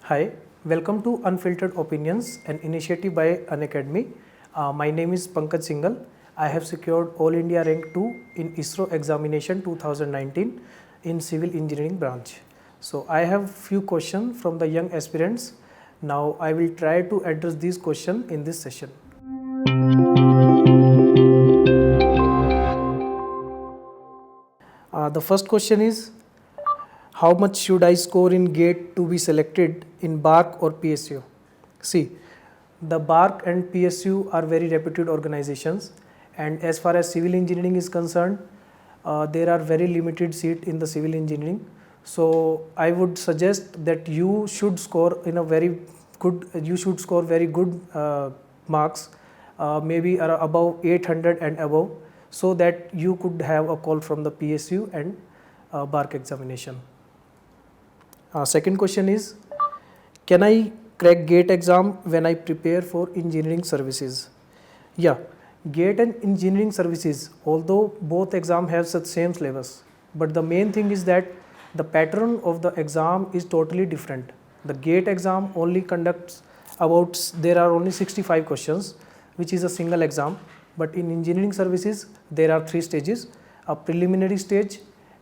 Hi, welcome to Unfiltered Opinions, an initiative by Unacademy. My name is Pankaj Singhal. I have secured All India Rank 2 in ISRO examination 2019 in Civil Engineering branch. So I have few questions from the young aspirants. Now I will try to address these questions in this session. The first question is, how much should I score in GATE to be selected in BARC or PSU? See, the BARC and PSU are very reputed organizations, and as far as civil engineering is concerned, there are very limited seats in the civil engineering. So I would suggest that you should score very good marks, maybe above 800 and above, so that you could have a call from the PSU and BARC examination. Second question is, can I crack GATE exam when I prepare for engineering services? Yeah, GATE and engineering services, although both exam have such same syllabus, but the main thing is that the pattern of the exam is totally different. The GATE exam only conducts there are only 65 questions, which is a single exam, but in engineering services, there are 3 stages, a preliminary stage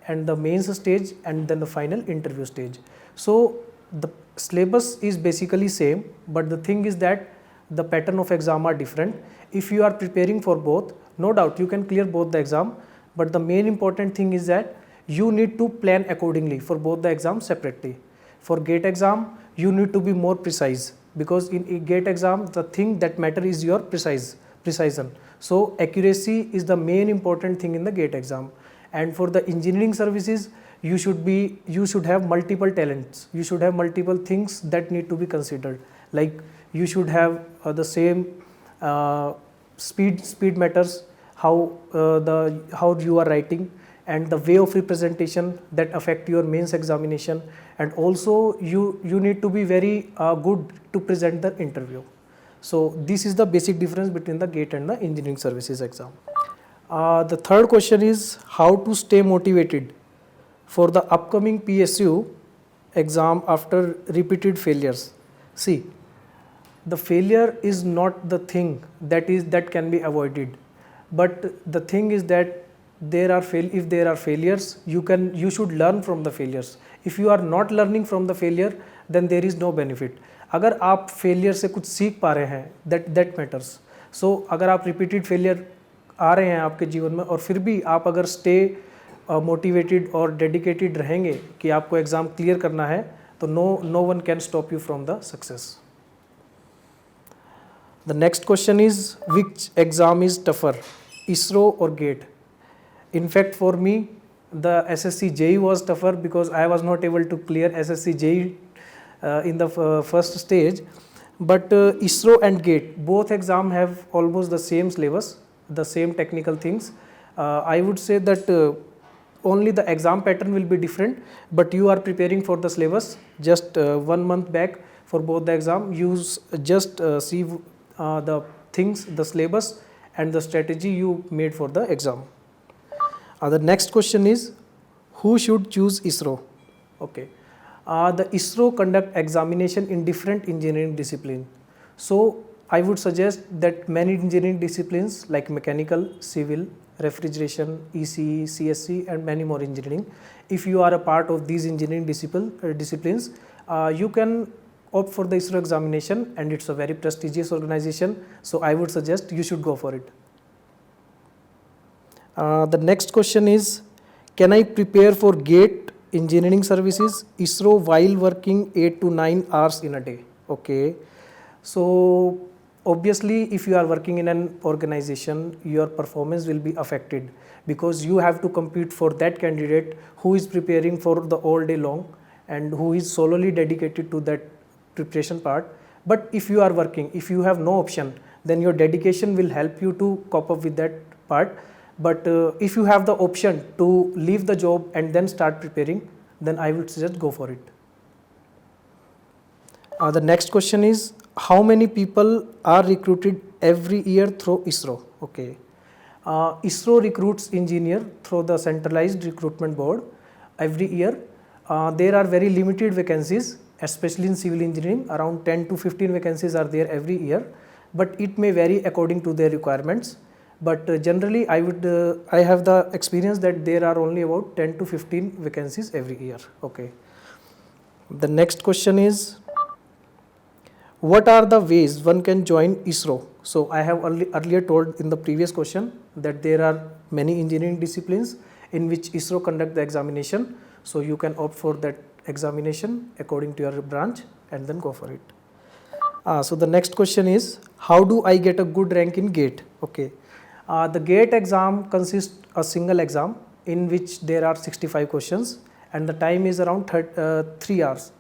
and the mains stage and then the final interview stage. So the syllabus is basically same, but the thing is that the pattern of exam are different. If you are preparing for both, no doubt you can clear both the exam, but the main important thing is that you need to plan accordingly for both the exams separately. For GATE exam, you need to be more precise, because in a GATE exam, the thing that matter is your precision. So accuracy is the main important thing in the GATE exam. And for the engineering services, you should have multiple talents. You should have multiple things that need to be considered. Like you should have the same speed matters, how you are writing, and the way of representation that affect your mains examination. And also you need to be very good to present the interview. So this is the basic difference between the GATE and the engineering services exam. The third question is, how to stay motivated for the upcoming PSU exam after repeated failures. See, the failure is not the thing that can be avoided, but the thing is that if there are failures, you should learn from the failures. If you are not learning from the failure, then there is no benefit. अगर आप failure से कुछ सीख पा रहे हैं, that matters. So अगर आप repeated failure आ रहे हैं आपके जीवन में और फिर भी आप अगर स्टे मोटिवेटेड और डेडिकेटेड रहेंगे कि आपको एग्ज़ाम क्लियर करना है, तो no one can stop you from the success. The next question is, which exam is tougher, ISRO और GATE? In fact, for me, the SSC JEE was tougher because I was not able to clear SSC JEE in the first stage. But ISRO and GATE, both exam have almost the same syllabus, the same technical things. I would say that only the exam pattern will be different, but you are preparing for the syllabus just 1 month back for both the exam. You just see the things, the syllabus and the strategy you made for the exam. The next question is, who should choose ISRO? Okay, the ISRO conduct examination in different engineering discipline. So I would suggest that many engineering disciplines like mechanical, civil, refrigeration, ECE, CSC and many more engineering, if you are a part of these engineering disciplines, you can opt for the ISRO examination, and it's a very prestigious organization, so I would suggest you should go for it. The next question is, can I prepare for GATE engineering services ISRO while working 8 to 9 hours in a day? Okay, so obviously if you are working in an organization, your performance will be affected, because you have to compete for that candidate who is preparing for the all day long and who is solely dedicated to that preparation part. But if you are working, if you have no option, then your dedication will help you to cope up with that part. But if you have the option to leave the job and then start preparing, then I would suggest go for it. The next question is, how many people are recruited every year through ISRO? Okay, ISRO recruits engineer through the centralized recruitment board every year. There are very limited vacancies, especially in civil engineering. Around 10 to 15 vacancies are there every year, but it may vary according to their requirements. But generally I have the experience that there are only about 10 to 15 vacancies every year. Okay. The next question is, what are the ways one can join ISRO? So I have earlier told in the previous question that there are many engineering disciplines in which ISRO conduct the examination. So you can opt for that examination according to your branch and then go for it. So the next question is, how do I get a good rank in GATE? Okay. The GATE exam consists a single exam in which there are 65 questions and the time is around 3 hours.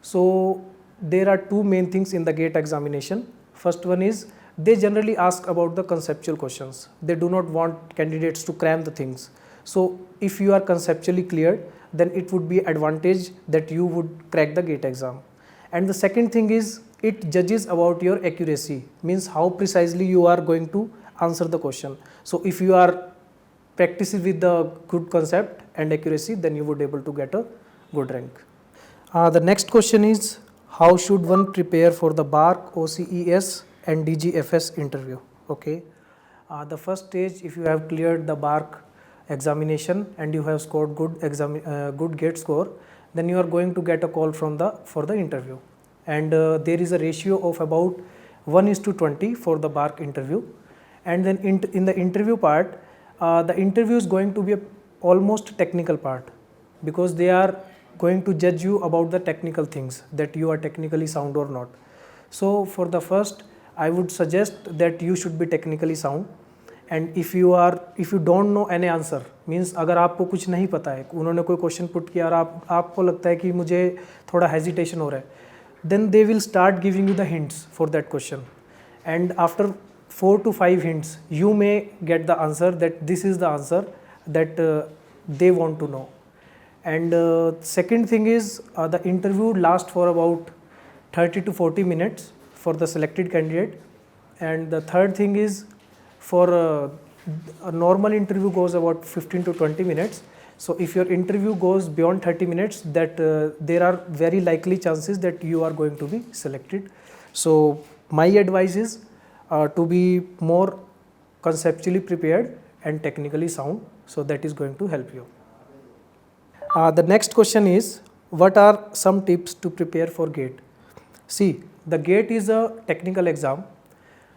So there are two main things in the GATE examination. First one is, they generally ask about the conceptual questions. They do not want candidates to cram the things. So if you are conceptually cleared, then it would be advantage that you would crack the GATE exam. And the second thing is, it judges about your accuracy, means how precisely you are going to answer the question. So if you are practicing with the good concept and accuracy, then you would be able to get a good rank. The next question is, how should one prepare for the BARC, OCES and DGFS interview? Okay. The first stage, if you have cleared the BARC examination and you have scored good GATE score, then you are going to get a call for the interview. And there is a ratio of about 1:20 for the BARC interview. And then in the interview part, the interview is going to be almost technical part, because they are going to judge you about the technical things, that you are technically sound or not. So for the first, I would suggest that you should be technically sound. And if you don't know any answer, means अगर आपको कुछ नहीं पता है, उन्होंने कोई question put किया और आपको लगता है कि मुझे थोड़ा हेजिटेशन हो रहा है, then they will start giving you the hints for that question. And after 4 to 5 hints, you may get the answer that this is the answer that they want to know. And second thing is, the interview lasts for about 30 to 40 minutes for the selected candidate. And the third thing is, for a normal interview goes about 15 to 20 minutes. So if your interview goes beyond 30 minutes, that there are very likely chances that you are going to be selected. So my advice is to be more conceptually prepared and technically sound. So that is going to help you. The next question is, what are some tips to prepare for GATE? See, the GATE is a technical exam.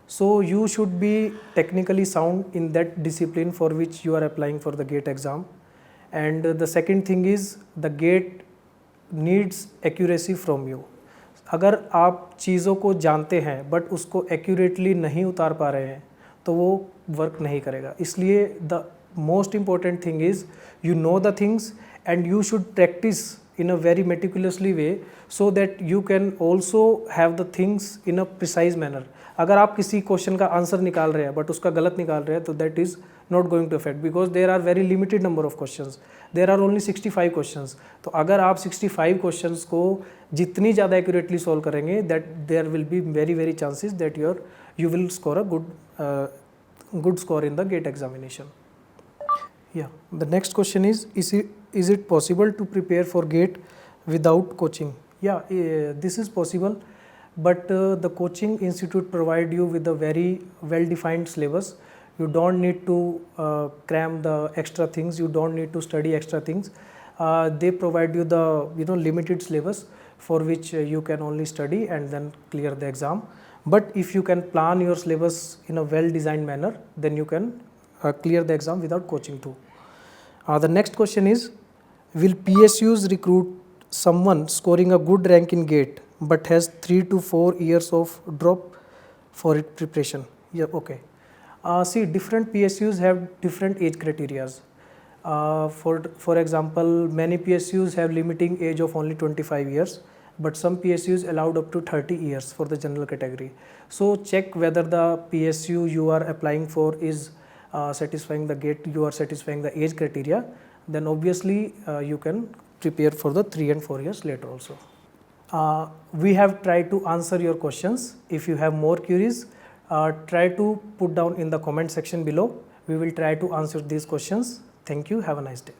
So you should be technically sound in that discipline for which you are applying for the GATE exam. And the second thing is, the GATE needs accuracy from you. अगर आप चीज़ों को जानते हैं but उसको accurately नहीं उतार पा रहे हैं, तो वो वर्क नहीं करेगा. इसलिए the most important thing is, you know the things and you should practice in a very meticulously way so that you can also have the things in a precise manner. अगर आप किसी question का answer निकाल रहे हैं but उसका गलत निकाल रहे हैं, तो that is not going to affect, because there are very limited number of questions, there are only 65 questions. तो अगर आप 65 क्वेश्चंस को जितनी ज़्यादा एक्यूरेटली सॉल्व करेंगे, that there will be very chances that you will score a good score in the GATE examination. Yeah. The next question is it possible to prepare for GATE without coaching? Yeah, this is possible, but the coaching institute provide you with a very well-defined syllabus. You don't need to cram the extra things. You don't need to study extra things. They provide you the limited syllabus for which you can only study and then clear the exam. But if you can plan your syllabus in a well-designed manner, then you can clear the exam without coaching too. The next question is, will PSUs recruit someone scoring a good rank in GATE but has 3 to 4 years of drop for its preparation? Yeah, okay. See, different PSUs have different age criteria. For example, many PSUs have limiting age of only 25 years, but some PSUs allowed up to 30 years for the general category. So check whether the PSU you are applying for is satisfying the GATE, you are satisfying the age criteria, then obviously you can prepare for the 3 and 4 years later also. We have tried to answer your questions. If you have more queries, try to put down in the comment section below. We will try to answer these questions. Thank you. Have a nice day.